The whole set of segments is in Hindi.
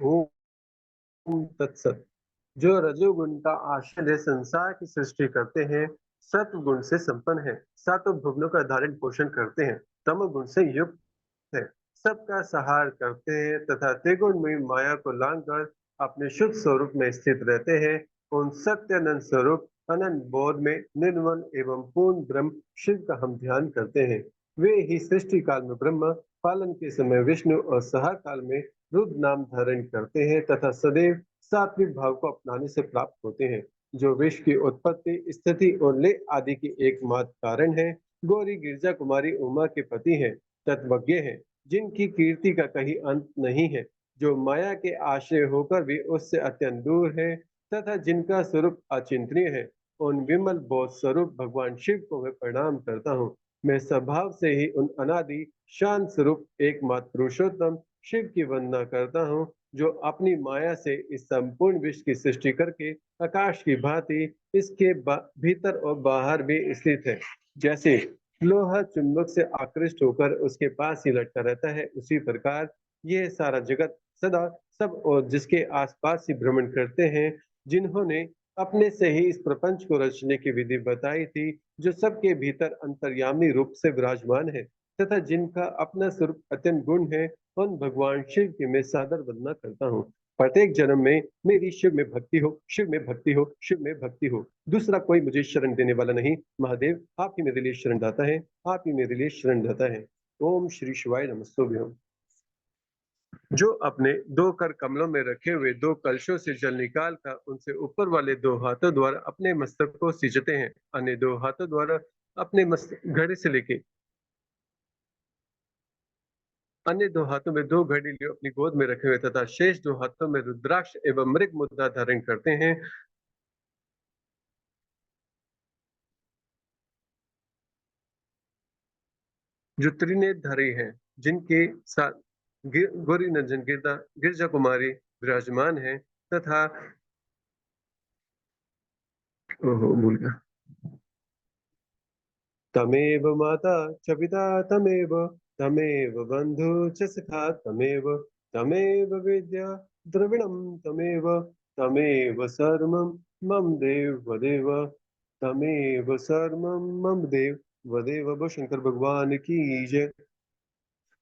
ओम तत्सत। जो रजोगुण का आश्रय संसार की सृष्टि करते हैं, सत्व गुण से संपन्न है, सातों भुवनों का धारण पोषण करते हैं, तमो गुण से युक्त है, सबका सहार करते हैं तथा त्रिगुणमयी माया को लांग कर अपने शुद्ध स्वरूप में स्थित रहते हैं। उन सत्यानंद स्वरूप अनंत बोध में निर्मल एवं पूर्ण ब्रह्म शिव का हम ध्यान करते हैं। वे ही सृष्टि काल में ब्रह्म, पालन के समय विष्णु और सहार काल में रुद्र नाम धारण करते हैं तथा सदैव सात्विक भाव को अपनाने से प्राप्त होते हैं, जो विश्व की उत्पत्ति, स्थिति और लय आदि की एकमात्र कारण है। गौरी गिरजा कुमारी उमा के पति हैं, तत्वज्ञ हैं, जिनकी कीर्ति का कहीं अंत नहीं है, जो माया के आश्रय होकर भी उससे अत्यंत दूर है तथा जिनका स्वरूप अचिंतनीय है। उन विमल बोध स्वरूप भगवान शिव को मैं प्रणाम करता हूँ। मैं स्वभाव से ही उन अनादि शांत स्वरूप एकमात्र पुरुषोत्तम शिव की वंदना करता हूँ, जो अपनी माया से इस संपूर्ण विश्व की सृष्टि करके आकाश की भांति इसके भीतर और बाहर भी स्थित है। जैसे लोहा चुंबक से आकृष्ट होकर उसके पास ही लटका रहता है, उसी प्रकार यह सारा जगत सदा सब और जिसके आसपास ही भ्रमण करते हैं, जिन्होंने अपने से ही इस प्रपंच को रचने की विधि बताई थी, जो सबके भीतर अंतर्यामी रूप से विराजमान है तथा जिनका अपना स्वरूप अत्यंत गुण है। उन भगवान शिव की मैं सादर वंदना करता हूँ। प्रत्येक जन्म में मेरी शिव में भक्ति हो, शिव में भक्ति हो, शिव में भक्ति हो। दूसरा कोई मुझे शरण देने वाला नहीं। महादेव आप ही मेरे लिए शरण दाता है, आप ही मेरे लिए शरण दाता है। ओम श्री शिवाय नमस्तुभ्यम। जो अपने दो कर कमलों में रखे हुए दो कलशों से जल निकाल कर उनसे ऊपर वाले दो हाथों द्वारा अपने मस्तक को सींचते हैं, अन्य दो हाथों द्वारा अपने मस्तक घड़े से लेके अन्य दो हाथों में दो घड़ी लिए अपनी गोद में रखे हुए तथा शेष दो हाथों में रुद्राक्ष एवं मृग मुद्रा धारण करते हैं। जो त्रिनेत्रधारी हैं, जिनके साथ गौरी नंदन गिरजा कुमारी विराजमान है तथा ओहो भूल गया। तमेव माता च पिता तमेव, तमेव बंधु च सखा तमेव, तमेव विद्या द्रविणम तमेव, तमेव सर्वं मम देव वदेव, तमेव सर्वं मम देव वदेव। वो शंकर भगवान की जय।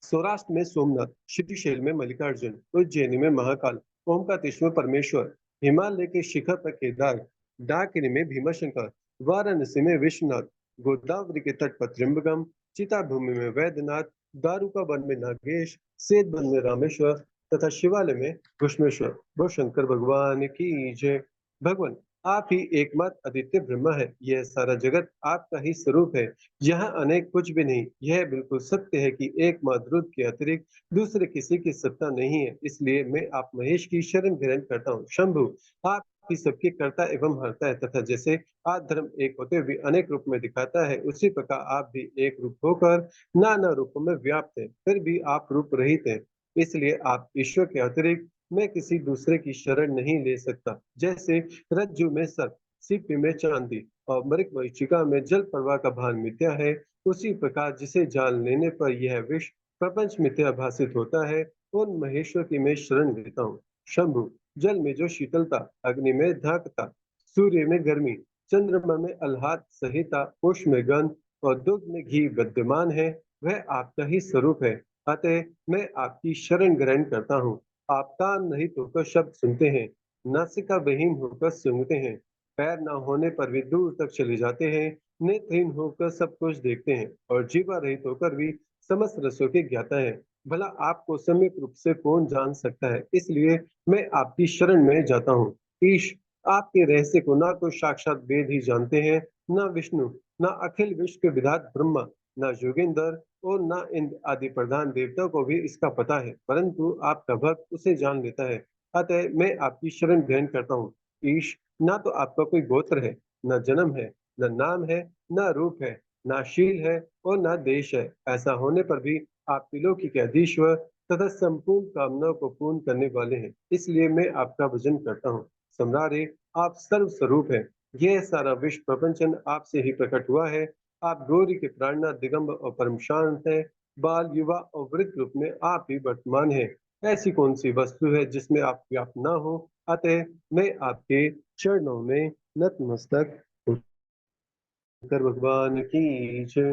सौराष्ट्र में सोमनाथ, श्रीशैल में मल्लिकार्जुन, उज्जैन में महाकाल, ओमकारेश्वर में परमेश्वर, हिमालय के शिखर पर केदार, डाकिनी में भीमाशंकर, वाराणसी में विश्वनाथ, गोदावरी के तट पर त्र्यंबकम, चिताभूमि में वैद्यनाथ, दारुका वन में नागेश, सेत वन में रामेश्वर तथा शिवालय में घुष्मेश्वर। वो शंकर भगवान की जय। भगवान आप ही एकमात्र आदित्य ब्रह्मा है, यह सारा जगत आपका ही स्वरूप है, यहाँ अनेक कुछ भी नहीं। यह बिल्कुल सत्य है कि एक रुद्र के अतिरिक्त दूसरे किसी की सत्ता नहीं है, इसलिए मैं आप महेश की शरण ग्रहण करता हूँ। शंभु आप ही सबके कर्ता एवं हरता है तथा जैसे आज धर्म एक होते हुए अनेक रूप में दिखाता है, उसी प्रकार आप भी एक रूप होकर नाना रूपों में व्याप्त है, फिर भी आप रूप रहित है। इसलिए आप ईश्वर के अतिरिक्त मैं किसी दूसरे की शरण नहीं ले सकता। जैसे रज्जु में सर्प, सीपी में चांदी और मृग मरीचिका में जल प्रवाह का भान मिथ्या है, उसी प्रकार जिसे जान लेने पर यह विश्व प्रपंच मिथ्या भाषित होता है, उन महेश्वर की मैं शरण लेता हूँ। शंभु जल में जो शीतलता, अग्नि में धाकता, सूर्य में गर्मी, चंद्रमा में आह्लाद संहिता, पुष्प में गंध और दुग्ध में घी विद्यमान है, वह आपका ही स्वरूप है। अतः मैं आपकी शरण ग्रहण करता हूँ। आप कान नहीं होकर शब्द सुनते हैं, नासिका विहीन होकर सूंघते हैं, पैर न होने पर भी दूर तक चले जाते हैं, नेत्रहीन होकर सब कुछ देखते हैं और जीवा रहित होकर भी समस्त रसों के ज्ञाता है। भला आपको सम्यक रूप से कौन जान सकता है, इसलिए मैं आपकी शरण में जाता हूँ। ईश आपके रहस्य को ना तो साक्षात वेद ही जानते हैं, ना विष्णु, ना अखिल विश्व के विधात ब्रह्मा, ना योगेंद्र और ना इंद्र आदि प्रधान देवता को भी इसका पता है, परंतु आपका भक्त उसे जान लेता है। अतः मैं आपकी शरण ग्रहण करता हूँ। ईश ना तो आपका कोई गोत्र है, न जन्म है, न नाम है, न रूप है, ना शील है और ना देश है। ऐसा होने पर भी आप त्रिलोकी के अधीश्वर तथा संपूर्ण कामनाओं को पूर्ण करने वाले हैं, इसलिए मैं आपका भजन करता हूँ। सम्रारे आप सर्व स्वरूप है, यह सारा विश्व प्रपंचन आपसे ही प्रकट हुआ है। आप गौरी के प्राणनाथ, दिगंबर और परम शांत है। बाल, युवा और वृद्ध रूप में आप ही वर्तमान है। ऐसी कौन सी वस्तु है जिसमें आप व्याप्त ना हो। अतः मैं आपके चरणों में नतमस्तक होकर भगवान की जय।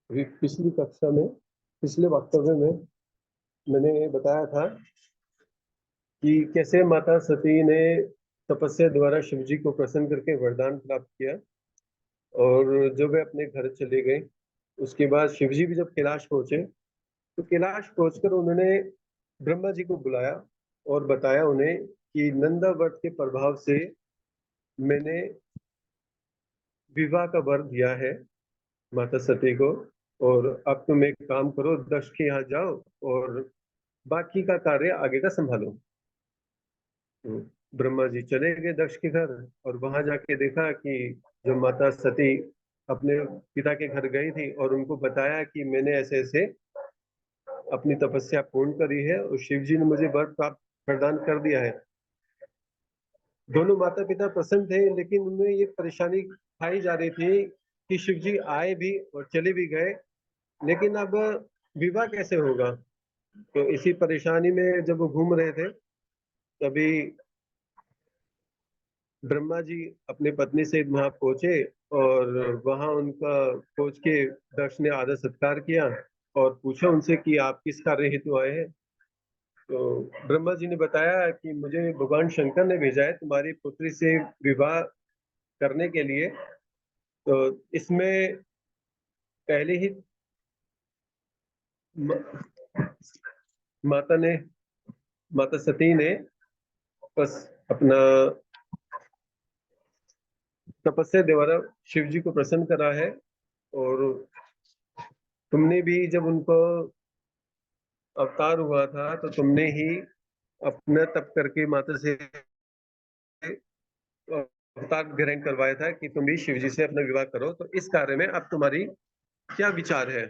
अभी पिछली कक्षा में, पिछले वक्तव्य में मैंने बताया था कि कैसे माता सती ने तपस्या द्वारा शिव जी को प्रसन्न करके वरदान प्राप्त किया, और जब वे अपने घर चले गए उसके बाद शिव जी भी जब कैलाश पहुंचे तो कैलाश पहुंचकर उन्होंने ब्रह्मा जी को बुलाया और बताया उन्हें कि नंदाव्रत के प्रभाव से मैंने विवाह का वर दिया है माता सती को, और अब तुम एक काम करो, दक्ष के यहाँ जाओ और बाकी का कार्य आगे का संभालो। तो ब्रह्मा जी चले गए दक्ष के घर, और वहां जाके देखा कि जो माता सती अपने पिता के घर गई थी और उनको बताया कि मैंने ऐसे ऐसे अपनी तपस्या पूर्ण करी है और शिव जी ने मुझे वर प्राप्त प्रदान कर दिया है। दोनों माता पिता प्रसन्न थे, लेकिन उनमें ये परेशानी खाई जा रही थी कि शिव जी आए भी और चले भी गए, लेकिन अब विवाह कैसे होगा। तो इसी परेशानी में जब वो घूम रहे थे, तभी ब्रह्मा जी अपनी पत्नी से वहां पहुंचे, और वहां उनका पहुंच के दक्ष ने आदर सत्कार किया और पूछा उनसे कि आप किस कार्य हेतु आए हैं। तो ब्रह्मा जी ने बताया कि मुझे भगवान शंकर ने भेजा है तुम्हारी पुत्री से विवाह करने के लिए। तो इसमें पहले ही म, माता ने माता सती ने बस अपना तपस्या द्वारा शिव जी को प्रसन्न करा है, और तुमने भी जब उनको अवतार हुआ था तो तुमने ही अपना तप करके माता से अवतार ग्रहण करवाया था कि तुम भी शिव जी से अपना विवाह करो। तो इस कार्य में अब तुम्हारी क्या विचार है।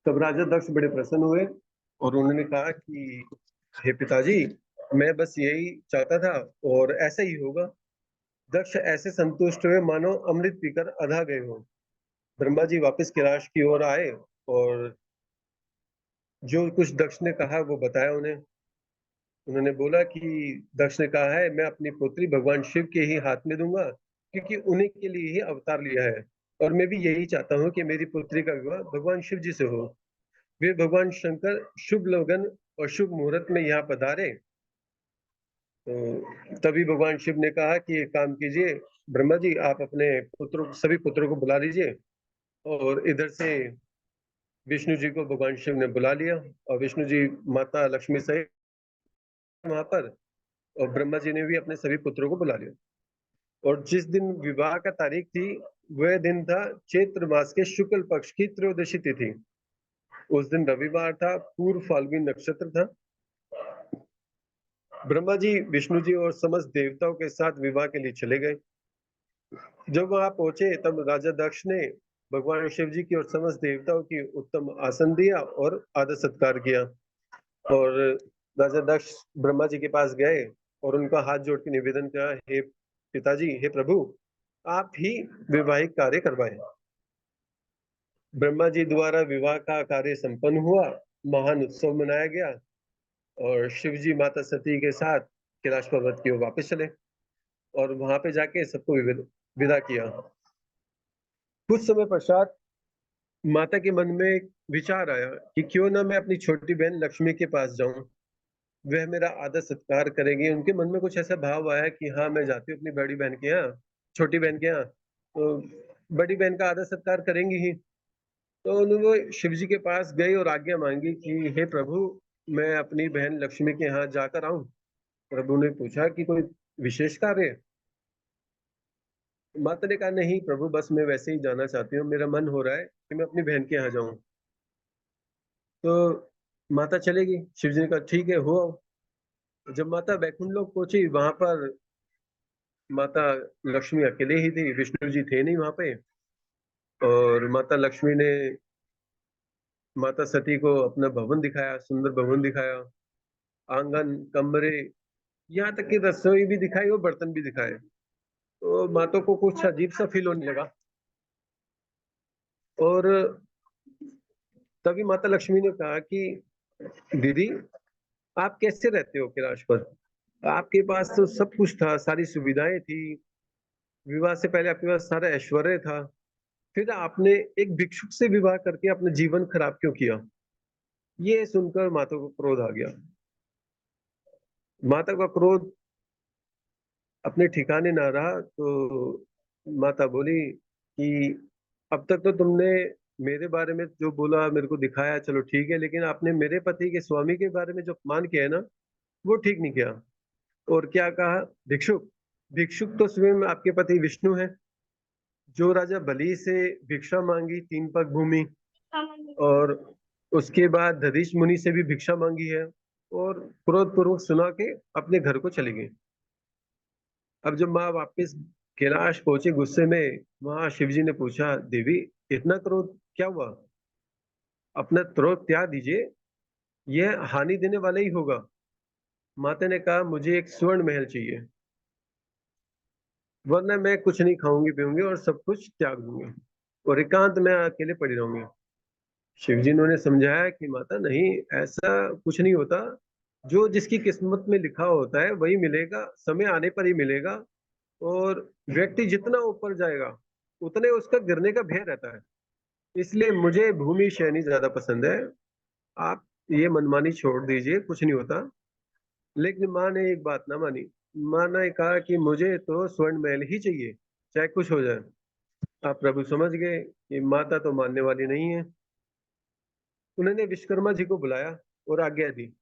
तब राजा दक्ष बड़े प्रसन्न हुए और उन्होंने कहा कि हे पिताजी, मैं बस यही चाहता था और ऐसा ही होगा। दक्ष ऐसे संतुष्ट हुए मानो अमृत पीकर अधा गए हो। ब्रह्मा जी वापस कैलाश की ओर आए और जो कुछ दक्ष ने कहा वो बताया उन्हें। उन्होंने बोला कि दक्ष ने कहा है मैं अपनी पुत्री भगवान शिव के ही हाथ में दूंगा, क्योंकि उन्हीं के लिए ही अवतार लिया है, और मैं भी यही चाहता हूँ कि मेरी पुत्री का विवाह भगवान शिव जी से हो। वे भगवान शंकर शुभ लगन और शुभ मुहूर्त में यहाँ पधारे। तो तभी भगवान शिव ने कहा कि एक काम कीजिए ब्रह्मा जी, आप अपने पुत्रों सभी पुत्रों को बुला लीजिए। और इधर से विष्णु जी को भगवान शिव ने बुला लिया, और विष्णु जी माता लक्ष्मी सहित वहां पर, और ब्रह्मा जी ने भी अपने सभी पुत्रों को बुला लिया। और जिस दिन विवाह का तारीख थी वह दिन था चैत्र मास के शुक्ल पक्ष की त्रयोदशी तिथि। उस दिन रविवार था, पूर्व फाल्गुनी नक्षत्र था। ब्रह्मा जी विष्णु जी और समस्त देवताओं के साथ विवाह के लिए चले गए। जब वहां पहुंचे तब राजा दक्ष ने भगवान शिव जी की और समस्त देवताओं की उत्तम आसन दिया और आदर सत्कार किया। और राजा दक्ष ब्रह्मा जी के पास गए और उनका हाथ जोड़ के निवेदन किया, हे पिताजी, हे प्रभु, आप ही वैवाहिक कार्य करवाएं। ब्रह्मा जी द्वारा विवाह का कार्य संपन्न हुआ, महान उत्सव मनाया गया, और शिव जी माता सती के साथ कैलाश पर्वत की ओर वापस चले और वहां पे जाके सबको विदा किया। कुछ समय पश्चात माता के मन में एक विचार आया कि क्यों ना मैं अपनी छोटी बहन लक्ष्मी के पास जाऊं, वह मेरा आदर सत्कार करेंगे। उनके मन में कुछ ऐसा भाव आया कि हाँ मैं जाती हूँ अपनी बड़ी बहन के यहाँ, छोटी बहन के यहाँ, तो बड़ी बहन का आदर सत्कार करेंगी ही। तो उन्होंने शिव जी के पास गए और आज्ञा मांगी कि हे प्रभु, मैं अपनी बहन लक्ष्मी के यहाँ जाकर आऊं। प्रभु ने पूछा कि कोई विशेष कार्य है। माता ने कहा नहीं प्रभु, बस मैं वैसे ही जाना चाहती हूँ, मेरा मन हो रहा है कि मैं अपनी बहन के यहाँ जाऊं। तो माता चलेगी, शिव जी ने कहा ठीक है, हो आओ। जब माता बैकुंठ लोक पहुंची वहां पर माता लक्ष्मी अकेले ही थी, विष्णु जी थे नहीं वहां पे। और माता लक्ष्मी ने माता सती को अपना भवन दिखाया, सुंदर भवन दिखाया, आंगन, कमरे, यहाँ तक कि रसोई भी दिखाई और बर्तन भी दिखाए। तो माता को कुछ अजीब सा फील होने लगा, और तभी माता लक्ष्मी ने कहा कि दीदी, आप कैसे रहते हो कैलाश पर? आपके पास तो सब कुछ था, सारी सुविधाएं थी, विवाह से पहले आपके पास सारा ऐश्वर्य था, फिर आपने एक भिक्षुक से विवाह करके अपना जीवन खराब क्यों किया? ये सुनकर माता को क्रोध आ गया। माता का क्रोध अपने ठिकाने ना रहा, तो माता बोली कि अब तक तो तुमने मेरे बारे में जो बोला, मेरे को दिखाया, चलो ठीक है, लेकिन आपने मेरे पति के स्वामी के बारे में जो अपमान किया है ना, वो ठीक नहीं किया। और क्या कहा? भिक्षुक। भिक्षुक तो स्वयं आपके पति विष्णु है, जो राजा बलि से भिक्षा मांगी 3 पग भूमि, और उसके बाद दधीच मुनि से भी भिक्षा मांगी है, और क्रोध पूर्वक सुना के अपने घर को चली गई। अब जब माँ वापिस कैलाश पहुंची गुस्से में, वहां शिव जी ने पूछा, देवी इतना क्रोध क्या हुआ? अपना क्रोध त्याग दीजिए, यह हानि देने वाला ही होगा। माता ने कहा, मुझे एक स्वर्ण महल चाहिए, वरना मैं कुछ नहीं खाऊंगी पीऊंगी और सब कुछ त्याग दूंगी और एकांत में अकेले पड़ी रहूंगी। शिव जी ने समझाया कि माता नहीं, ऐसा कुछ नहीं होता। जो जिसकी किस्मत में लिखा होता है वही मिलेगा, समय आने पर ही मिलेगा। और व्यक्ति जितना ऊपर जाएगा उतने उसका गिरने का भय रहता है। इसलिए मुझे भूमि शयनी ज्यादा पसंद है। आप ये मनमानी छोड़ दीजिए, कुछ नहीं होता। लेकिन माँ ने एक बात ना मानी। माँ ने कहा कि मुझे तो स्वर्ण महल ही चाहिए, चाहे कुछ हो जाए। आप प्रभु समझ गए कि माता तो मानने वाली नहीं है। उन्होंने विश्वकर्मा जी को बुलाया और आज्ञा दी।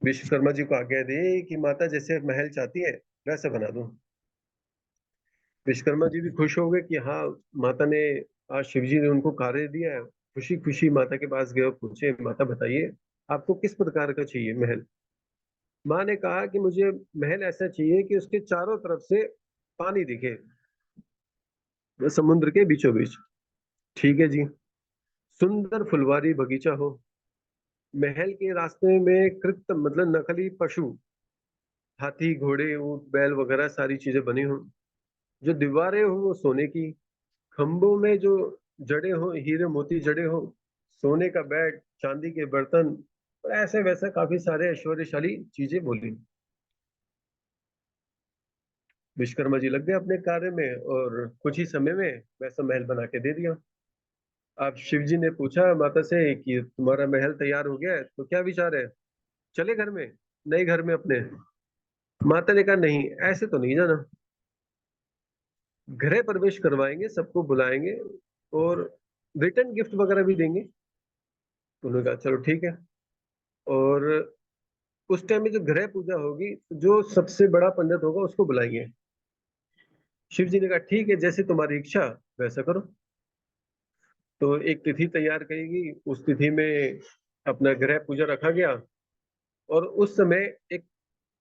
विश्वकर्मा जी को आज्ञा दी कि माता जैसे महल चाहती है वैसे बना दूं। विश्वकर्मा जी भी खुश हो गए कि हाँ, माता ने, आज शिव जी ने उनको कार्य दिया है। खुशी खुशी माता के पास गए और पूछे, माता बताइए आपको किस प्रकार का चाहिए महल? माँ ने कहा कि मुझे महल ऐसा चाहिए कि उसके चारों तरफ से पानी दिखे, समुद्र के बीचों बीच। ठीक है जी। सुंदर फुलवारी बगीचा हो, महल के रास्ते में कृत्रिम मतलब नकली पशु, हाथी घोड़े ऊंट बैल वगैरह सारी चीजें बनी हो, जो दीवारें हो वो सोने की, खंभों में जो जड़े हो हीरे मोती जड़े हो, सोने का बेड, चांदी के बर्तन, और ऐसे वैसे काफी सारे ऐश्वर्यशाली चीजें बोली। विश्वकर्मा जी लग गए अपने कार्य में और कुछ ही समय में वैसा महल बना के दे दिया। अब शिव जी ने पूछा माता से कि तुम्हारा महल तैयार हो गया है तो क्या विचार है, चले घर में, नए घर में अपने? माता ने कहा, नहीं ऐसे तो नहीं जाना, गृह प्रवेश करवाएंगे, सबको बुलाएंगे और रिटर्न गिफ्ट वगैरह भी देंगे। उन्होंने कहा चलो ठीक है। और उस टाइम में जो गृह पूजा होगी, जो सबसे बड़ा पंडित होगा उसको बुलाएंगे। शिव जी ने कहा ठीक है, जैसे तुम्हारी इच्छा वैसा करो। तो एक तिथि तैयार करेगी, उस तिथि में अपना गृह पूजा रखा गया। और उस समय एक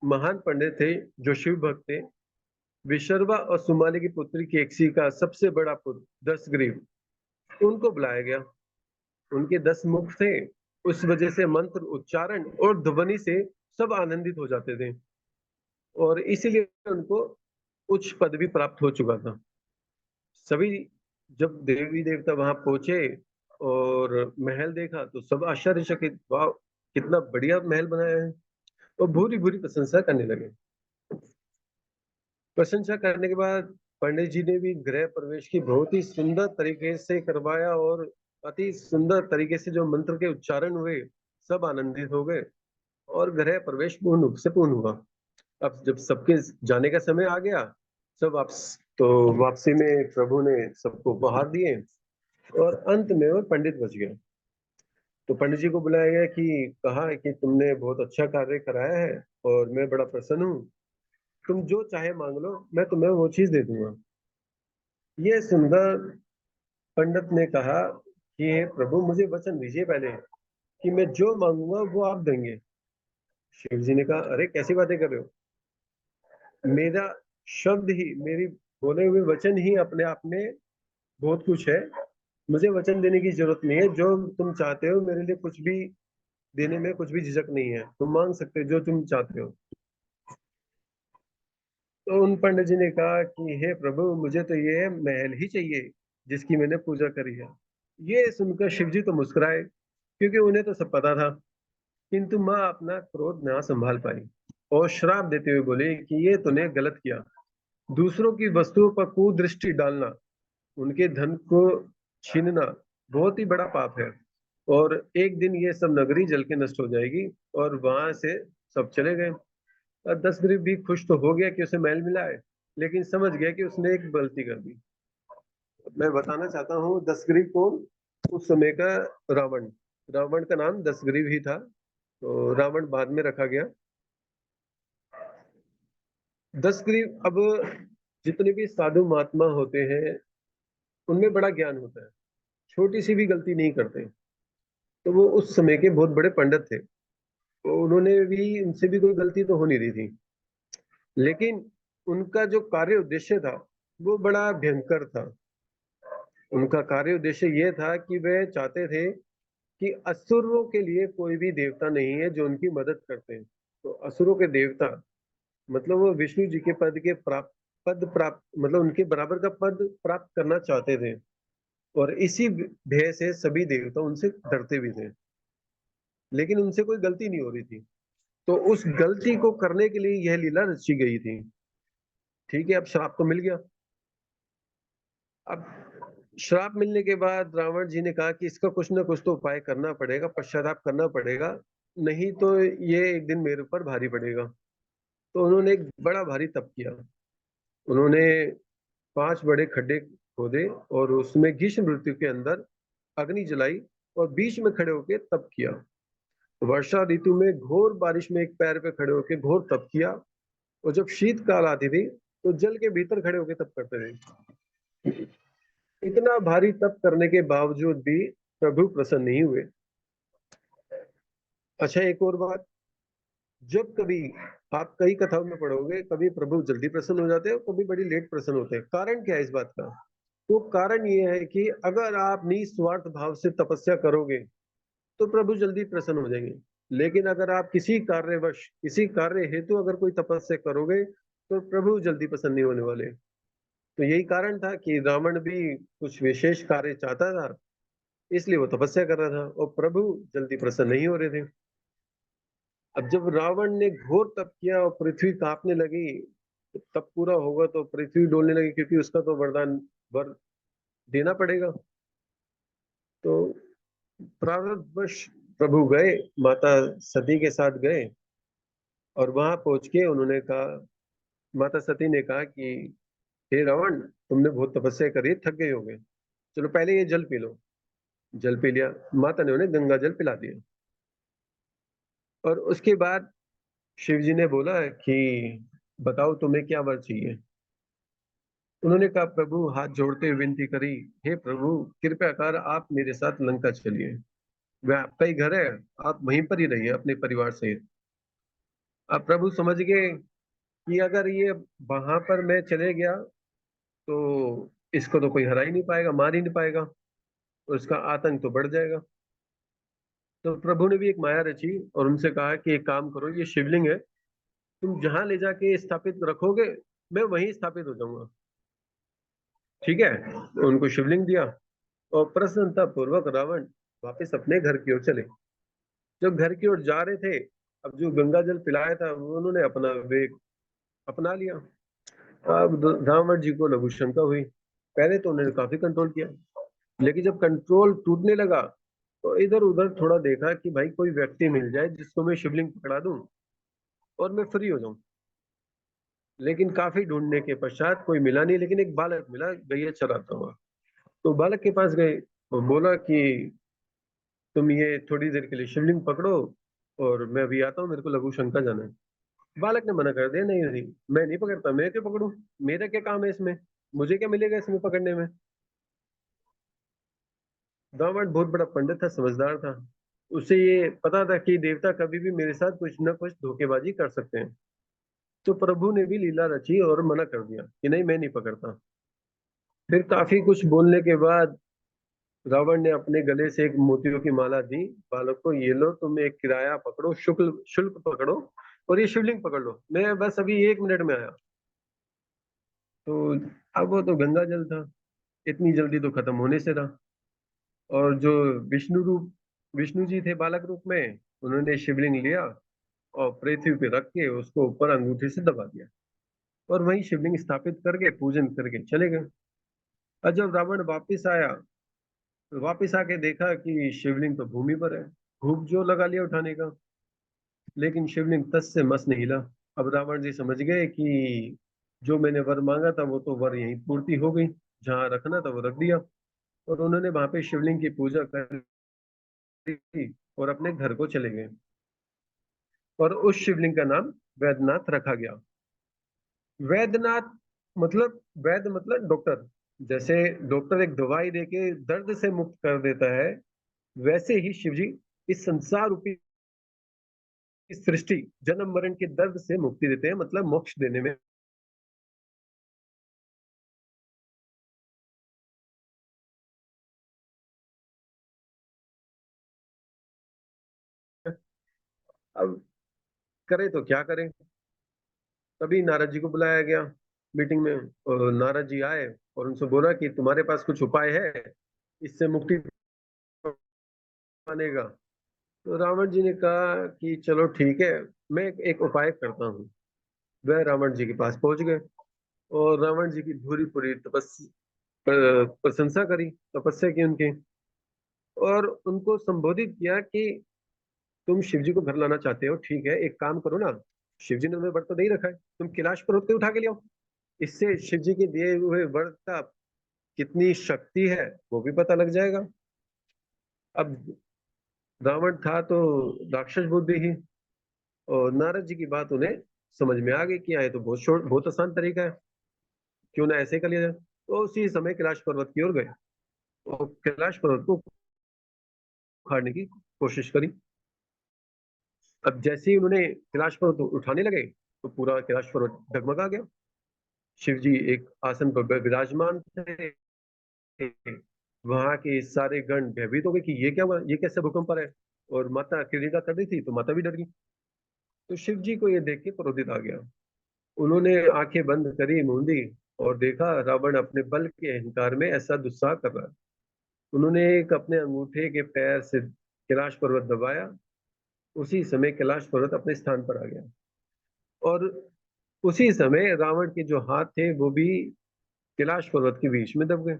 महान पंडित थे जो शिव भक्त थे, विशर्वा और सुमाली की पुत्री केकसी का सबसे बड़ा पुत्र दसग्रीव, उनको बुलाया गया। उनके 10 मुख थे, उस वजह से मंत्र उच्चारण और ध्वनि से सब आनंदित हो जाते थे, और इसीलिए उनको उच्च पदवी प्राप्त हो चुका था। सभी जब देवी देवता वहां पहुंचे और महल देखा तो सब आश्चर्यचकित, वाह कितना बढ़िया महल बनाया है, और भूरी भूरी प्रशंसा करने लगे। प्रशंसा करने के बाद पंडित जी ने भी गृह प्रवेश की बहुत ही सुंदर तरीके से करवाया, और अति सुंदर तरीके से जो मंत्र के उच्चारण हुए, सब आनंदित हो गए और गृह प्रवेश पूर्ण रूप से पूर्ण हुआ। अब जब सबके जाने का समय आ गया, सब वापस, तो वापसी में प्रभु ने सबको उपहार दिए और अंत में वो पंडित बच गया। तो पंडित जी को बुलाया गया कि कहा कि तुमने बहुत अच्छा कार्य कराया है और मैं बड़ा प्रसन्न हूँ, तुम जो चाहे मांग लो, मैं तुम्हें वो चीज दे दूंगा। ये सुनकर पंडित ने कहा कि हे प्रभु, मुझे वचन दीजिए पहले कि मैं जो मांगूंगा वो आप देंगे। शिव जी ने कहा, अरे कैसी बातें कर रहे हो? मेरा शब्द ही, मेरी बोले हुए वचन ही अपने आप में बहुत कुछ है। मुझे वचन देने की जरूरत नहीं है, जो तुम चाहते हो मेरे लिए कुछ भी देने में कुछ भी झिझक नहीं है, तुम मांग सकते हो जो तुम चाहते हो। तो उन पंडित जी ने कहा कि हे प्रभु, मुझे तो ये महल ही चाहिए जिसकी मैंने पूजा करी है। ये सुनकर शिव जी तो मुस्कुराए क्योंकि उन्हें तो सब पता था। किंतु माँ अपना क्रोध ना संभाल पाई और श्राप देते हुए बोली कि ये तूने गलत किया। दूसरों की वस्तुओं पर कुदृष्टि डालना, उनके धन को छीनना बहुत ही बड़ा पाप है। और एक दिन ये सब नगरी जल के नष्ट हो जाएगी। और वहां से सब चले गए। और दशग्रीव भी खुश तो हो गया कि उसे महल मिला है, लेकिन समझ गया कि उसने एक गलती कर दी। मैं बताना चाहता हूँ दशग्रीव कौन, उस समय का रावण। रावण का नाम दशग्रीव ही था, तो रावण बाद में रखा गया। दशग्रीव अब जितने भी साधु महात्मा होते हैं उनमें बड़ा ज्ञान होता है, छोटी सी भी गलती नहीं करते। तो वो उस समय के बहुत बड़े पंडित थे, तो उन्होंने भी, उनसे भी कोई गलती तो हो नहीं रही थी। लेकिन उनका जो कार्य उद्देश्य था वो बड़ा भयंकर था। उनका कार्य उद्देश्य ये था कि वे चाहते थे कि असुरों के लिए कोई भी देवता नहीं है जो उनकी मदद करते हैं। तो असुरों के देवता मतलब वो विष्णु जी के पद प्राप्त, मतलब उनके बराबर का पद प्राप्त करना चाहते थे। और इसी भय से सभी देवता उनसे डरते भी थे। लेकिन उनसे कोई गलती नहीं हो रही थी, तो उस गलती को करने के लिए यह लीला रची गई थी। ठीक है, अब श्राप तो मिल गया। अब श्राप मिलने के बाद रावण जी ने कहा कि इसका कुछ ना कुछ तो उपाय करना पड़ेगा, पश्चाताप करना पड़ेगा, नहीं तो ये एक दिन मेरे ऊपर भारी पड़ेगा। तो उन्होंने एक बड़ा भारी तप किया। उन्होंने 5 बड़े खड्डे खोदे और उसमें ग्रीष्म ऋतु के अंदर अग्नि जलाई और बीच में खड़े होकर तप किया। वर्षा ऋतु में घोर बारिश में एक पैर पे खड़े होकर घोर तप किया। और जब शीतकाल आती थी तो जल के भीतर खड़े होकर तप करते थे। इतना भारी तप करने के बावजूद भी प्रभु प्रसन्न नहीं हुए। अच्छा, एक और बात, जब कभी आप कई कथाओं में पढ़ोगे, कभी प्रभु जल्दी प्रसन्न हो जाते हैं, कभी बड़ी लेट प्रसन्न होते हैं। कारण क्या है इस बात का? तो कारण ये है कि अगर आप निस्वार्थ भाव से तपस्या करोगे तो प्रभु जल्दी प्रसन्न हो जाएंगे। लेकिन अगर आप किसी कार्यवश, किसी कार्य हेतु अगर कोई तपस्या करोगे तो प्रभु जल्दी प्रसन्न नहीं होने वाले। तो यही कारण था कि रावण भी कुछ विशेष कार्य चाहता था, इसलिए वो तपस्या कर रहा था और प्रभु जल्दी प्रसन्न नहीं हो रहे थे। अब जब रावण ने घोर तप किया और पृथ्वी कांपने लगी, तो तप पूरा होगा तो पृथ्वी डोलने लगी, क्योंकि उसका तो वरदान, वर देना पड़ेगा। तो प्रारब्धवश प्रभु गए, माता सती के साथ गए। और वहां पहुंच के उन्होंने कहा, माता सती ने कहा कि हे रावण, तुमने बहुत तपस्या करी, थक गए होगे, चलो पहले ये जल पी लो। जल पी लिया। माता ने उन्हें गंगा जल पिला दिया। और उसके बाद शिव जी ने बोला कि बताओ तुम्हें क्या वर चाहिए। उन्होंने कहा, प्रभु हाथ जोड़ते हुए विनती करी, हे प्रभु कृपया कर आप मेरे साथ लंका चलिए। वह आपका ही घर है, आप वहीं पर ही रहिए अपने परिवार सहित। अब प्रभु समझ गए कि अगर ये वहां पर मैं चले गया तो इसको तो कोई हरा ही नहीं पाएगा, मार ही नहीं पाएगा, और इसका आतंक तो बढ़ जाएगा। तो प्रभु ने भी एक माया रची और उनसे कहा कि एक काम करो, ये शिवलिंग है, तुम जहां ले जाके स्थापित रखोगे मैं वहीं स्थापित हो जाऊंगा। ठीक है, तो उनको शिवलिंग दिया और प्रसन्नता पूर्वक रावण वापस अपने घर की ओर चले। जब घर की ओर जा रहे थे, अब जो गंगा जल पिलाया था वो उन्होंने अपना वेग अपना लिया। अब रावण जी को लघु शंका हुई। पहले तो उन्होंने काफी कंट्रोल किया, लेकिन जब कंट्रोल टूटने लगा तो इधर उधर थोड़ा देखा कि भाई कोई व्यक्ति मिल जाए जिसको मैं शिवलिंग पकड़ा दूं और मैं फ्री हो जाऊं। लेकिन काफी ढूंढने के पश्चात कोई मिला नहीं, लेकिन एक बालक मिला गैया चराता हुआ। तो बालक के पास गए और बोला कि तुम ये थोड़ी देर के लिए शिवलिंग पकड़ो और मैं अभी आता हूँ, मेरे को लघु शंका जाना है। बालक ने मना कर दिया, नहीं नहीं, मैं नहीं पकड़ता, मैं क्यों पकड़ूं, मेरा क्या काम है इसमें, मुझे क्या मिलेगा इसमें पकड़ने में। रावण बहुत बड़ा पंडित था, समझदार था। उसे ये पता था कि देवता कभी भी मेरे साथ कुछ ना कुछ धोखेबाजी कर सकते हैं। तो प्रभु ने भी लीला रची और मना कर दिया कि नहीं, मैं नहीं पकड़ता। फिर काफी कुछ बोलने के बाद रावण ने अपने गले से एक मोतियों की माला दी बालक को, ये लो तुम एक किराया पकड़ो, शुल्क शुल्क पकड़ो और ये शिवलिंग पकड़ लो, मैं बस अभी 1 मिनट में आया। तो अब वो तो गंगा जल था, इतनी जल्दी तो खत्म होने से रहा। और जो विष्णु रूप विष्णु जी थे बालक रूप में, उन्होंने शिवलिंग लिया और पृथ्वी पे रख के उसको ऊपर अंगूठे से दबा दिया और वहीं शिवलिंग स्थापित करके पूजन करके चले गए। और जब रावण वापिस आया तो वापिस आके देखा कि शिवलिंग तो भूमि पर है। खूब जोर लगा लिया उठाने का, लेकिन शिवलिंग तस से मस नहीं हिला। अब रावण जी समझ गए कि जो मैंने वर मांगा था वो तो वर यहीं पूर्ति हो गई, जहां रखना था वो रख दिया। और उन्होंने वहां पे शिवलिंग की पूजा करी और अपने घर को चले गए। और उस शिवलिंग का नाम वैद्यनाथ रखा गया। वैद्यनाथ मतलब, वैद्य मतलब डॉक्टर। जैसे डॉक्टर एक दवाई देके दर्द से मुक्त कर देता है, वैसे ही शिव जी इस संसार रूपी इस सृष्टि जन्म मरण के दर्द से मुक्ति देते हैं, मतलब मोक्ष देने में। अब करे तो क्या करें। तभी नारद जी को बुलाया गया मीटिंग में, और नारद जी आए और उनसे बोला कि तुम्हारे पास कुछ उपाय है इससे मुक्ति पाने का। तो रावण जी ने कहा कि चलो ठीक है, मैं एक उपाय करता हूँ। वह रावण जी के पास पहुंच गए और रावण जी की पूरी पूरी प्रशंसा करी, तपस्या की उनकी, और उनको संबोधित किया कि तुम शिव जी को घर लाना चाहते हो, ठीक है, एक काम करो ना, शिव जी ने तुम्हें व्रत तो नहीं रखा है, तुम कैलाश पर्वत पे उठा के ले आओ। इससे शिव जी के दिए हुए व्रत का कितनी शक्ति है वो भी पता लग जाएगा। अब रावण था तो राक्षस बुद्धि ही, और नारद जी की बात उन्हें समझ में आ गई कि हाँ, ये तो बहुत आसान तरीका है, क्यों ना ऐसे कर लिया जाए। तो उसी समय कैलाश पर्वत की ओर गए और कैलाश पर्वत को उखाड़ने की कोशिश करी। अब जैसे ही उन्होंने कैलाश पर्वत उठाने लगे तो पूरा कैलाश पर्वत डगमगा गया। शिव जी एक आसन पर विराजमान थे। वहां के सारे गण भयभीत हो गए कि ये क्या हुआ, ये कैसे भूकंप आ रहा है। और माता क्रीड़ा कर रही थी तो माता भी डर गई। तो शिव जी को ये देख के क्रोधित आ गया। उन्होंने आंखें बंद करी, मूंदी, और देखा रावण अपने बल के अहंकार में ऐसा दुस्साह कर रहा है। उन्होंने एक अपने अंगूठे के पैर से कैलाश पर्वत दबाया। उसी समय कैलाश पर्वत अपने स्थान पर आ गया, और उसी समय रावण के जो हाथ थे वो भी कैलाश पर्वत के बीच में दब गए।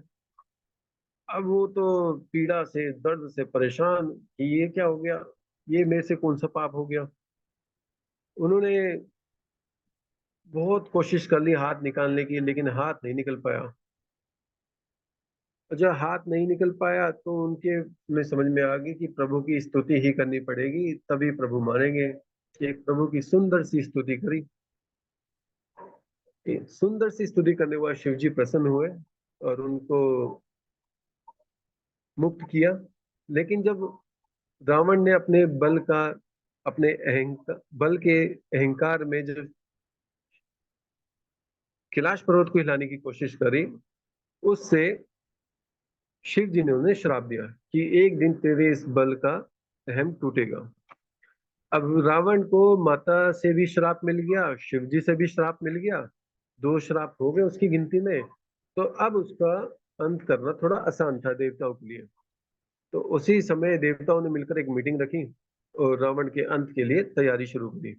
अब वो तो पीड़ा से, दर्द से परेशान कि ये क्या हो गया, ये मेरे से कौन सा पाप हो गया। उन्होंने बहुत कोशिश कर ली हाथ निकालने की, लेकिन हाथ नहीं निकल पाया। और जब हाथ नहीं निकल पाया तो उनके में समझ में आ गई कि प्रभु की स्तुति ही करनी पड़ेगी, तभी प्रभु मानेंगे। एक प्रभु की सुंदर सी स्तुति करी। सुंदर सी स्तुति करने के बाद शिव जी प्रसन्न हुए और उनको मुक्त किया। लेकिन जब रावण ने अपने बल का, अपने अहंकार, बल के अहंकार में जब कैलाश पर्वत को हिलाने की कोशिश करी, उससे शिव जी ने उन्हें श्राप दिया कि एक दिन तेरे इस बल का अहम टूटेगा। अब रावण को माता से भी श्राप मिल गया, शिव जी से भी श्राप मिल गया, दो श्राप हो गए उसकी गिनती में। तो अब उसका अंत करना थोड़ा आसान था देवताओं के लिए। तो उसी समय देवताओं ने मिलकर एक मीटिंग रखी और रावण के अंत के लिए तैयारी शुरू की।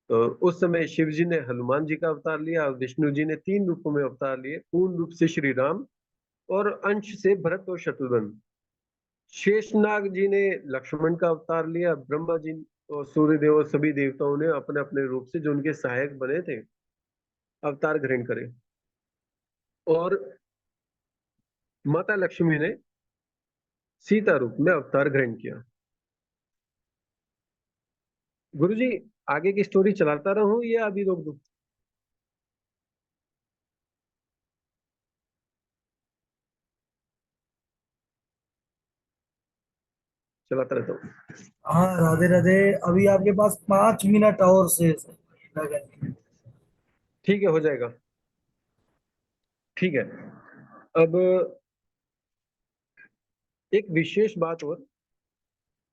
तो उस समय शिव जी ने हनुमान जी का अवतार लिया, विष्णु जी ने 3 रूपों में अवतार लिए, पूर्ण रूप से श्री राम, और अंश से भरत और शत्रुघ्न। शेषनाग जी ने लक्ष्मण का अवतार लिया, ब्रह्मा जी और सूर्यदेव और सभी देवताओं ने अपने अपने रूप से जो उनके सहायक बने थे अवतार ग्रहण करे। और माता लक्ष्मी ने सीता रूप में अवतार ग्रहण किया। गुरुजी, आगे की स्टोरी चलाता रहूं या अभी रोक दूं? चलाता रहता हूँ। हाँ, राधे राधे। अभी आपके पास 5 मिनट और से लगे। ठीक है, हो जाएगा। ठीक है। अब एक विशेष बात और,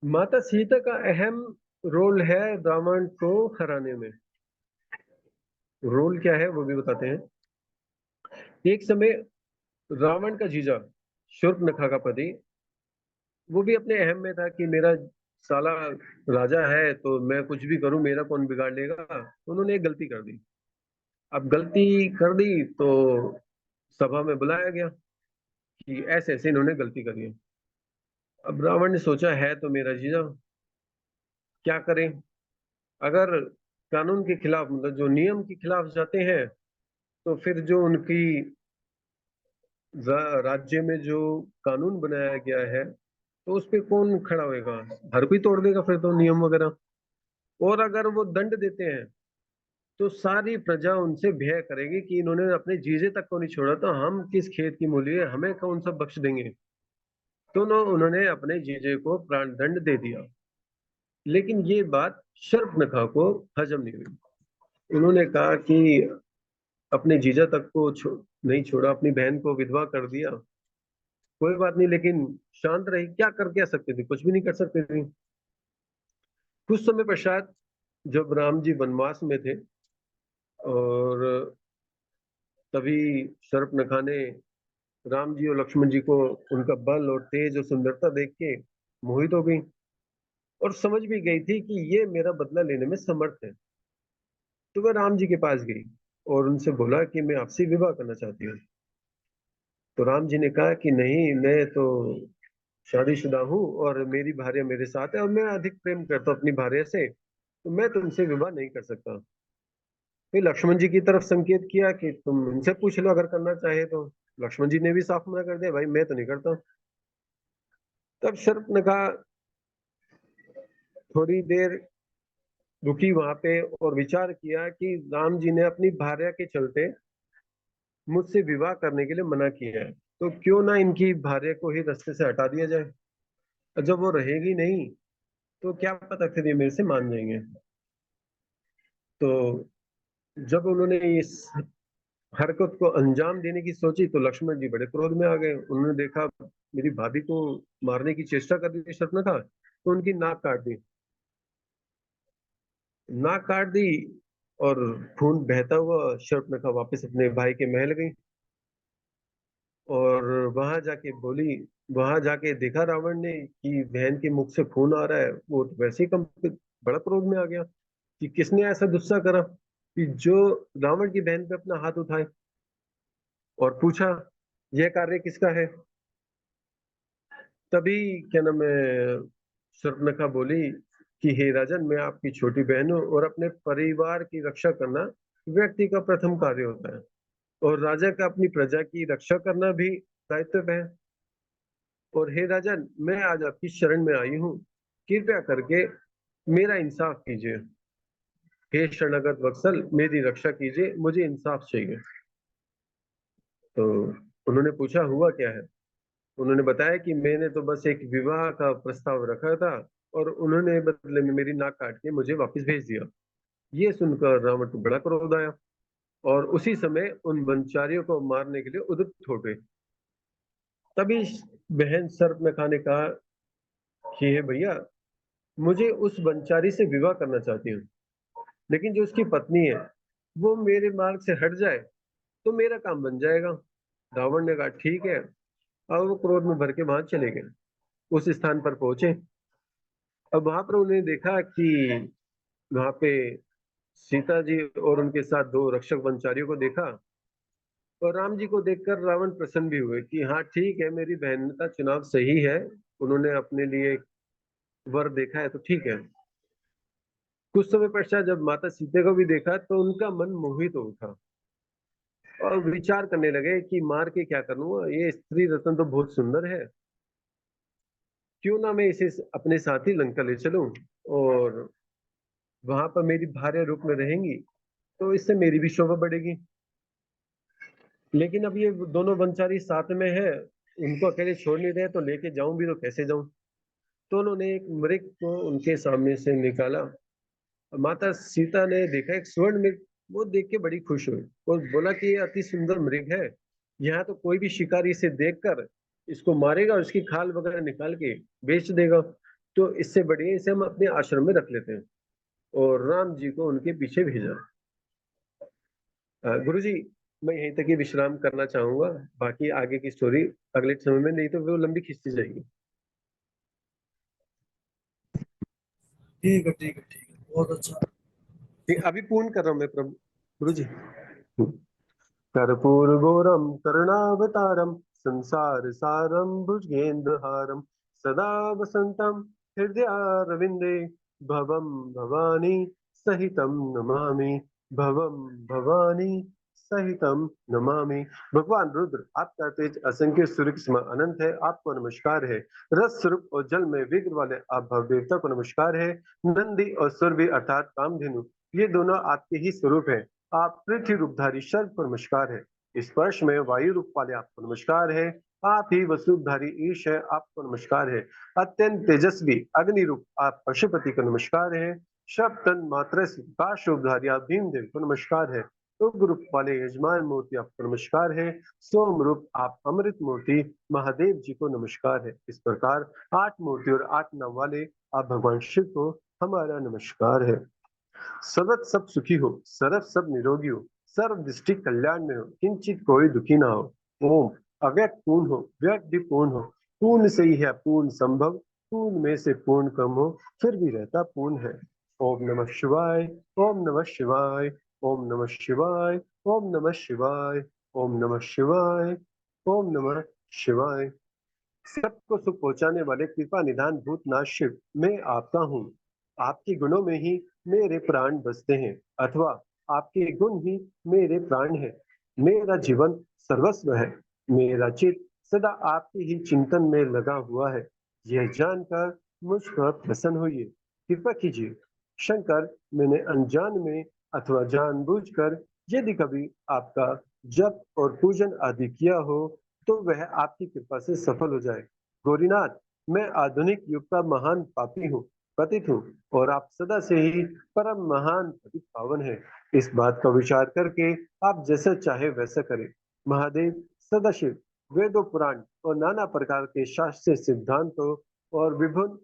माता सीता का अहम रोल है रावण को हराने में। रोल क्या है वो भी बताते हैं। एक समय रावण का जीजा शूर्पणखा का पति वो भी अपने अहम में था कि मेरा साला राजा है तो मैं कुछ भी करूं मेरा कौन बिगाड़ लेगा। उन्होंने एक गलती कर दी। अब गलती कर दी तो सभा में बुलाया गया कि ऐसे ऐसे इन्होंने गलती करी है। अब रावण ने सोचा है तो मेरा जीजा, क्या करें। अगर कानून के खिलाफ मतलब जो नियम के खिलाफ जाते हैं तो फिर जो उनकी राज्य में जो कानून बनाया गया है तो उस पे कौन खड़ा होएगा। हर कोई तोड़ देगा फिर तो नियम वगैरह। और अगर वो दंड देते हैं तो सारी प्रजा उनसे भय करेगी कि इन्होंने अपने जीजे तक को नहीं छोड़ा तो हम किस खेत की मूली है, हमें कौन सा बख्श देंगे। तो उन्होंने अपने जीजे को प्राण दंड दे दिया। लेकिन ये बात शर्पनखा को हजम नहीं हुई। उन्होंने कहा कि अपने जीजा तक को नहीं छोड़ा, अपनी बहन को विधवा कर दिया, कोई बात नहीं, लेकिन शांत रही। क्या सकते थे, कुछ भी नहीं कर सकते थे। कुछ समय पश्चात जब राम जी वनवास में थे और तभी शर्पनखा ने राम जी और लक्ष्मण जी को उनका बल और तेज और सुंदरता देख के मोहित हो गई और समझ भी गई थी कि ये मेरा बदला लेने में समर्थ है। तो वह राम जी के पास गई और उनसे बोला कि मैं आपसे विवाह करना चाहती हूँ। तो राम जी ने कहा कि नहीं, मैं तो शादीशुदा हूँ और मेरी भार्या मेरे साथ है और मैं अधिक प्रेम करता हूँ अपनी भार्या से, तो मैं तुमसे विवाह नहीं कर सकता। फिर लक्ष्मण जी की तरफ संकेत किया कि तुम उनसे पूछ लो अगर करना चाहे तो। लक्ष्मण जी ने भी साफ मना कर दिया, भाई मैं तो नहीं करता। तब शर्पनखा थोड़ी देर रुकी वहां पे और विचार किया कि राम जी ने अपनी भार्या के चलते मुझसे विवाह करने के लिए मना किया है, तो क्यों ना इनकी भार्या को ही रास्ते से हटा दिया जाए। और जब वो रहेगी नहीं तो क्या पता फिर ये मेरे से मान जाएंगे। तो जब उन्होंने इस हरकत को अंजाम देने की सोची तो लक्ष्मण जी बड़े क्रोध में आ गए। उन्होंने देखा मेरी भाभी को मारने की चेष्टा कर दी शर्पनखा, तो उनकी नाक काट दी। नाक काट दी और खून बहता हुआ शर्पनखा वापस अपने भाई के महल गई और वहां जाके बोली, वहां जाके देखा रावण ने कि बहन के मुख से खून आ रहा है। वो तो वैसे ही बड़ा क्रोध में आ गया कि किसने ऐसा गुस्सा करा कि जो रावण की बहन पे अपना हाथ उठाए, और पूछा यह कार्य किसका है। तभी क्या नाम है, शर्पनखा बोली कि हे राजन, मैं आपकी छोटी बहन हूँ और अपने परिवार की रक्षा करना व्यक्ति का प्रथम कार्य होता है और राजा का अपनी प्रजा की रक्षा करना भी दायित्व है। और हे राजन, मैं आज आपकी शरण में आई हूँ, कृपया करके मेरा इंसाफ कीजिए। हे शरणागत वत्सल, मेरी रक्षा कीजिए, मुझे इंसाफ चाहिए। तो उन्होंने पूछा हुआ क्या है। उन्होंने बताया कि मैंने तो बस एक विवाह का प्रस्ताव रखा था और उन्होंने बदले में मेरी नाक काट के मुझे वापस भेज दिया। ये सुनकर रावण को बड़ा क्रोध आया और उसी समय उन वनचारियों को मारने के लिए उद्युक्त हो गए। तभी बहन शर्पनखा ने कहा कि हे भैया, मुझे उस वनचारी से विवाह करना चाहती हूँ, लेकिन जो उसकी पत्नी है वो मेरे मार्ग से हट जाए तो मेरा काम बन जाएगा। रावण ने कहा ठीक है। अब वो क्रोध में भर के वहां चले गए। उस स्थान पर पहुंचे। अब वहां पर उन्हें देखा कि वहां पे सीता जी और उनके साथ दो रक्षक वनचारियों को देखा। और राम जी को देखकर रावण प्रसन्न भी हुए कि हाँ ठीक है, मेरी बहन का चुनाव सही है, उन्होंने अपने लिए वर देखा है तो ठीक है। कुछ समय पश्चात जब माता सीता को भी देखा तो उनका मन मोहित हो उठा और विचार करने लगे कि मार के क्या करूंगा, ये स्त्री रत्न तो बहुत सुंदर है, क्यों ना मैं इसे अपने साथ ही लंका ले चलूं और वहां पर मेरी भार्या रूप में रहेंगी तो इससे मेरी भी शोभा बढ़ेगी। लेकिन अब ये दोनों वनचारी साथ में है, उनको अकेले छोड़ नहीं रहे, तो लेके जाऊं भी तो कैसे जाऊं। तो उन्होंने एक मृग को उनके सामने से निकाला। माता सीता ने देखा एक स्वर्ण मृग, वो देख के बड़ी खुश हुई और बोला कि ये अति सुंदर मृग है, यहाँ तो कोई भी शिकारी इसे देखकर इसको मारेगा और इसकी खाल वगैरह निकाल के बेच देगा, तो इससे बढ़िया इसे हम अपने आश्रम में रख लेते हैं। और राम जी को उनके पीछे भेजा। गुरु जी, मैं यहीं तक ही विश्राम करना चाहूंगा, बाकी आगे की स्टोरी अगले समय में, नहीं तो वो लंबी खिंचती जाएगी। ठीक है, ठीक है, ठीक है, बहुत अच्छा। अभी पूर्ण कर रहा हूँ मैं प्रभु गुरु जी। कर्पूरगौरम करुणावतारम संसार सारम भुजगेन्द्रहारम सदा वसंतम हृदयारविंदे भवम भवानी सहितम नमामि। भवम भवानी सहितम नमामि। भगवान रुद्र, आपका तेज असंख्य सूर्य के समान अनंत है, आपको नमस्कार है। रस स्वरूप और जल में विग्रह वाले आप भव्य देवता को नमस्कार है। नंदी और सुरभि अर्थात कामधेनु, ये दोनों आपके ही स्वरूप है। आप पृथ्वी रूपधारी शर्व को नमस्कार है। स्पर्श में वायु रूप वाले आपको नमस्कार है। आप ही वसुधारी ईश है, आपको नमस्कार है। अत्यंत तेजस्वी अग्नि रूप आप पशुपति को नमस्कार है। शब्द तन मात्र से काश रूपधारी आप भीमदेव को नमस्कार है। उग्र रूप वाले यजमान मूर्ति आपको नमस्कार है। सोम रूप आप अमृत मूर्ति महादेव जी को नमस्कार है। इस प्रकार 8 मूर्ति और 8 नाम वाले आप भगवान शिव को हमारा नमस्कार है। सर्वत सब सुखी हो, सर्व सब निरोगी हो, सर्व दृष्टि कल्याण में हो, किंचित कोई दुखी ना हो। ओम अव्यक्त पूर्ण हो, व्यक्त भी पूर्ण हो, पूर्ण से ही है पूर्ण संभव, पूर्ण में से पूर्ण कम हो, फिर भी रहता पूर्ण है। ओम नमः शिवाय, ओम नमः शिवाय, ओम नमः शिवाय, ओम नमः शिवाय, ओम नमः शिवाय, ओम नमः शिवाय। सबको सुख पहुंचाने वाले कृपा निधान भूतनाथ शिव, मैं आपका हूँ। आपके गुणों में ही मेरे प्राण बसते हैं, अथवा आपके गुण ही मेरे प्राण है। मेरा जीवन सर्वस्व है। मेरा चित्त सदा आपके ही चिंतन में लगा हुआ है। यह जानकर मुझ पर प्रसन्न होइए, कृपा कीजिए। शंकर, मैंने अनजान में अथवा जानबूझकर यदि कभी आपका जप और पूजन आदि किया हो, तो वह आपकी कृपा से सफल हो जाए। गौरीनाथ, मैं आधुनिक युग का महान पापी हूँ, पतित हूँ, और आप सदा से ही परम महान पतित पावन है। इस बात का विचार करके आप जैसा चाहे वैसा करें। महादेव, सदाशिव, वेदों पुराण और नाना प्रकार के शास्त्रीय सिद्धांतों और विभिन्न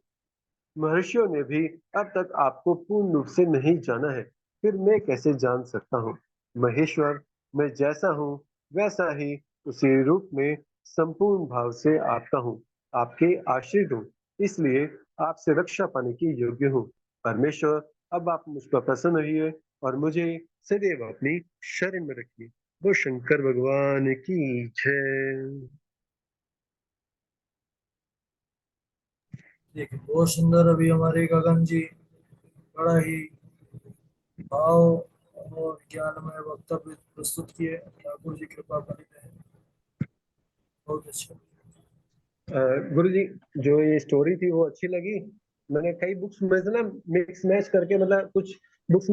महर्षियों ने भी अब तक आपको पूर्ण रूप से नहीं जाना है, फिर मैं कैसे जान सकता हूँ। महेश्वर, मैं जैसा हूँ वैसा ही उसी रूप में संपूर्ण भाव से आपका हूँ, आपके आश्रित हूँ, इसलिए आपसे रक्षा पाने की योग्य हूँ। परमेश्वर, अब आप मुझ पर प्रसन्न होइए और मुझे सदैव अपनी शरण में रखिए। वो शंकर भगवान की जय। ठीक है, बहुत सुंदर। अभी हमारे गगन जी बड़ा ही भाव और ज्ञानमय वक्तव्य प्रस्तुत किए। ठाकुर जी कृपा बनी रहे। बहुत अच्छा। गुरु जी, जो ये स्टोरी थी वो अच्छी लगी। मैंने कई बुक्स में से ना मिक्स मैच करके, मतलब कुछ बुक्स